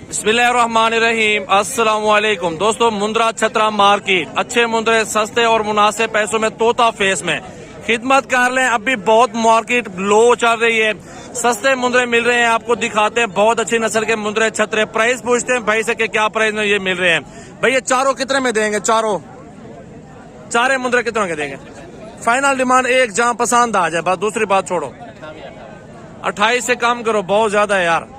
बिस्मिल्लाहिर्रहमानिर्रहीम। अस्सलाम वालेकुम दोस्तों, मुंद्रा छतरा मार्केट, अच्छे मुंद्रे सस्ते और मुनासिब पैसों में तोता फेस में खिदमत कर लें। अभी बहुत मार्केट लो चल रही है, सस्ते मुंद्रे मिल रहे हैं, आपको दिखाते हैं। बहुत अच्छी नस्ल के मुंद्रे छतरे। प्राइस पूछते हैं भाई से कि क्या प्राइस में ये मिल रहे हैं। भाई ये चारों कितने में देंगे? चारे मुंद्रे कितने के देंगे? फाइनल डिमांड एक, जहां पसंद आ जाए, बस दूसरी बात छोड़ो। 28 से कम करो, बहुत ज्यादा है यार।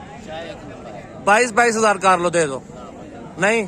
22 हजार कर लो, दे दो। नहीं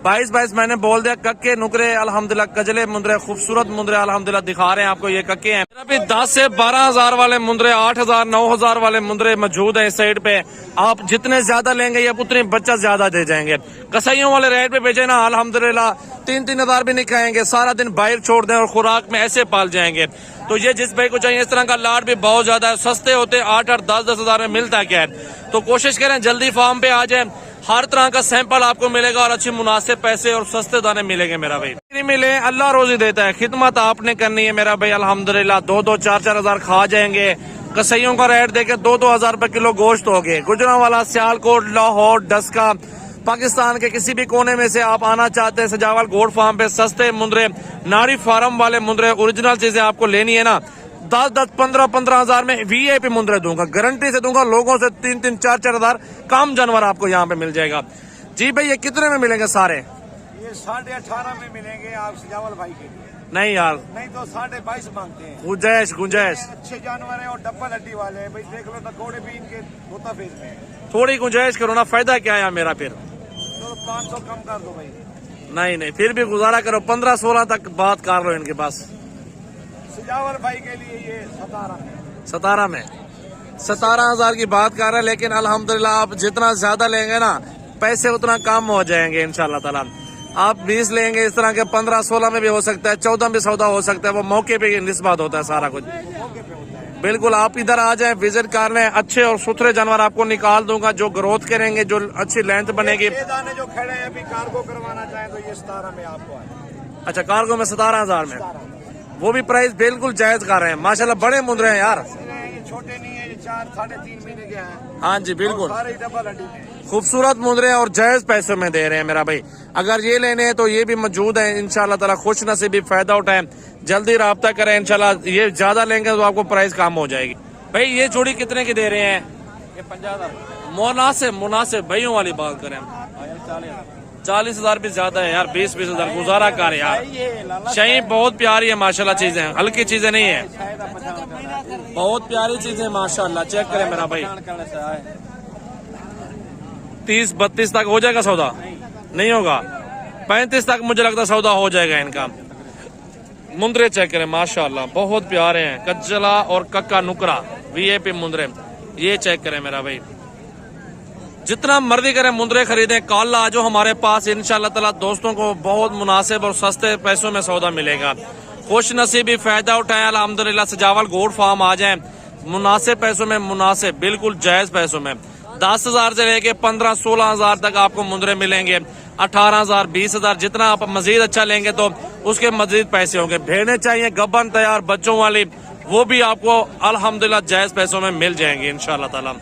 22 मैंने बोल दिया। कक्के नुकरे अल्हम्दुलिल्लाह, कजले मुंद्रे, खूबसूरत मुंद्रे अल्हम्दुलिल्लाह दिखा रहे हैं आपको। ये कक्के हैं। अभी 10 से 12 हजार वाले मुंद्रे, 8 हजार 9 हजार वाले मुंद्रे मौजूद है इस साइड पे। आप जितने ज्यादा लेंगे ये उतनी बच्चा ज्यादा दे जाएंगे। कसाईयों वाले रेट पे बेचे ना अल्हम्दुलिल्लाह, 3-3 हजार भी नहीं खाएंगे, सारा दिन बाहर छोड़ दें और खुराक में ऐसे पाल जाएंगे। तो ये जिस भाई को चाहिए इस तरह का लाट भी बहुत ज्यादा है। सस्ते होते 8-8 10-10 हजार में मिलता क्या है। तो कोशिश करें जल्दी फार्म पे आ जाए। हर तरह का सैंपल आपको मिलेगा और अच्छी मुनासिब पैसे और सस्ते दाने मिलेंगे मेरा भाई। नहीं मिले अल्लाह रोजी देता है, खिदमत आपने करनी है मेरा भाई। अल्हम्दुलिल्लाह 2-2 4-4 हजार खा जाएंगे। कसाईयों का रेट देके 2-2 हजार रुपए किलो गोश्त हो गए। गुजरांवाला, सियालकोट, लाहौर, डस्का, पाकिस्तान के किसी भी कोने में से आप आना चाहते हैं सजावल गोट फार्म पे, सस्ते मुंद्रे, नारी फार्म वाले मुंद्रे, ओरिजिनल चीजें आपको लेनी है ना, 10-10 15-15 हजार में वीआईपी मुंद्रे दूंगा, गारंटी से दूंगा। लोगों से 3-3 4-4 हजार कम जानवर आपको यहाँ पे मिल जाएगा। जी भाई ये कितने में मिलेंगे सारे? ये 18.5 में मिलेंगे आप सजावल भाई के लिए। नहीं यार, नहीं तो 22.5 मांगते हैं। गुंजाइश अच्छे जानवर है और डब्बल हड्डी वाले हैं भाई, देख लो ना, घोड़े भी इनके तोता फेस में है। थोड़ी गुंजाइश करो ना, फायदा क्या है मेरा फिर? तो 500 कम कर दो भाई। नहीं फिर भी गुजारा करो, 15-16 तक बात कर लो इनके पास। सजावल भाई के लिए ये 17 में 17 हजार की बात कर रहे हैं। लेकिन अल्हम्दुलिल्लाह आप जितना ज्यादा लेंगे ना पैसे उतना कम हो जाएंगे इंशाल्लाह ताला। आप 20 लेंगे इस तरह के 15-16 में भी हो सकता है, 14 में भी सौदा हो सकता है। वो मौके पे निस्बत होता है सारा कुछ। बिल्कुल आप इधर आ जाएं, विजिट कर लें। अच्छे और सुथरे जानवर आपको निकाल दूंगा जो ग्रोथ करेंगे, जो अच्छी लेंथ बनेगी। दाने जो खड़े हैं अभी कार्गो करवाना चाहें तो ये 17 में आपको है। अच्छा कार्गो में 17 हजार में, वो भी प्राइस बिल्कुल जायज कर रहे हैं माशाल्लाह। बड़े मुंद्रे हैं यार, ये छोटे नहीं है, ये 4-3.5 महीने के हैं। हाँ जी बिल्कुल, सारे डबल हड्डी में खूबसूरत मुंद्रे हैं और जायज पैसों में दे रहे हैं मेरा भाई। अगर ये लेने हैं तो ये भी मौजूद है इंशाल्लाह ताला। खुश नसीबी फायदा उठाएं, जल्दी राब्ता करें इंशाल्लाह। ये ज्यादा लेंगे तो आपको प्राइस कम हो जाएगी। भाई ये जोड़ी कितने की दे रहे हैं? ये 50 हजार मुनासिब भाइयों वाली बात करें, 40 हजार भी ज्यादा है यार। 20-20 हजार गुजारा कर यार। शही बहुत प्यारी है माशाल्लाह, चीजें हल्की चीजें नहीं है, बहुत प्यारी चीजें माशाल्लाह। चेक करें मेरा भाई, 30-32 तक हो जाएगा सौदा? नहीं होगा, 35 तक मुझे लगता सौदा हो जाएगा इनका। मुंद्रे चेक करें माशाल्लाह, बहुत प्यारे हैं। कज्जला और कक्का नुकरा वीआईपी मुंद्रे, ये चेक करें मेरा भाई। जितना मर्जी करें मुंद्रे खरीदें, कल आ जाओ हमारे पास इंशाल्लाह ताला। दोस्तों को बहुत मुनासिब और सस्ते पैसों में सौदा मिलेगा। खुश नसीबी फायदा उठाएं अल्हम्दुलिल्लाह। सजावल गोट फार्म आ जाएं, मुनासिब पैसों में, मुनासिब बिल्कुल जायज पैसों में। 10 हजार से लेके 15-16 हजार तक आपको मुंद्रे मिलेंगे। 18 हजार 20 हजार, जितना आप मजीद अच्छा लेंगे तो उसके मजीद पैसे होंगे। भेड़ें चाहिए गब्बन तैयार बच्चों वाली, वो भी आपको अल्हम्दुलिल्लाह जायज पैसों में मिल जाएंगे इंशाल्लाह ताला।